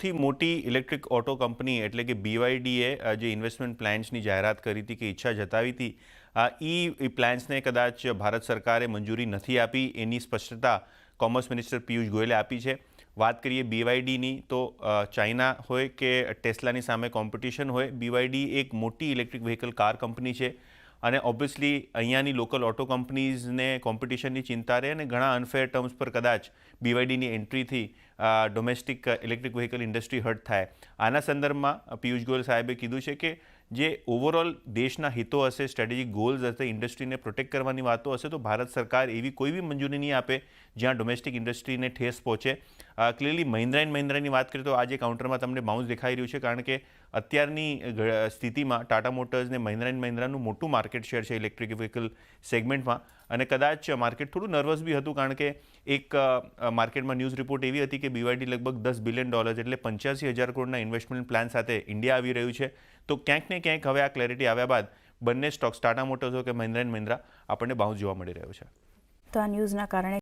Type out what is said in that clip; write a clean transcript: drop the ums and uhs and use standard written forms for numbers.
સૌથી મોટી electric auto company એટલે કે BYDએ જે ઇન્વેસ્ટમેન્ટ પ્લાન્સની જાહેરાત કરી હતી કે ઈચ્છા જતાવી હતી, એ પ્લાન્સને કદાચ ભારત સરકારે મંજૂરી નથી આપી એની સ્પષ્ટતા કોમર્સ મિનિસ્ટર પિયુષ ગોયલે આપી છે. વાત કરીએ BYDની તો ચાઇના હોય કે ટેસ્લાની સામે કોમ્પિટિશન હોય, BYD એક મોટી ઇલેક્ટ્રિક વ્હીકલ કાર કંપની છે અને ઓબ્વિયસલી અહીંયાની લોકલ ઓટો કંપનીઝને કોમ્પિટિશનની ચિંતા રહે અને ઘણા અનફેર ટર્મ્સ પર કદાચ BYDની એન્ટ્રીથી domestic electric vehicle industry hurt થાય. આના સંદર્ભમાં પિયુષ ગોયલ સાહેબે કીધું છે કે જે ઓવરઓલ દેશના હિતો હશે, સ્ટ્રેટેજિક ગોલ્સ હશે, ઇન્ડસ્ટ્રીને પ્રોટેક્ટ કરવાની વાતો હશે, તો ભારત સરકાર એવી કોઈ બી મંજૂરી નહીં આપે જ્યાં ડોમેસ્ટિક ઇન્ડસ્ટ્રીને ઠેસ પહોંચે. ક્લિયરલી મહિન્દ્રા એન્ડ મહિન્દ્રાની વાત કરીએ તો આજે કાઉન્ટરમાં તમને બાઉન્સ દેખાઈ રહ્યું છે, કારણ કે અત્યારની સ્થિતિમાં ટાટા મોટર્સને મહિન્દ્રા એન્ડ મહિન્દ્રાનું મોટું માર્કેટ શેર છે ઇલેક્ટ્રિક વ્હીકલ સેગમેન્ટમાં, અને કદાચ માર્કેટ થોડું નર્વસ બી હતું, કારણ કે એક માર્કેટમાં ન્યૂઝ રિપોર્ટ એવી હતી કે BYD લગભગ $10 બિલિયન એટલે 85,000 કરોડના ઇન્વેસ્ટમેન્ટ પ્લાન સાથે ઇન્ડિયા આવી રહ્યું છે. તો ક્યાંક ને ક્યાંક હવે આ ક્લેરિટી આવ્યા બાદ બંને સ્ટોક્સ ટાટા મોટર્સ હોય કે મહિન્દ્રા એન્ડ મહિન્દ્રા આપણને બાઉન્સ જોવા મળી રહ્યો છે. તો આ ન્યૂઝના કારણે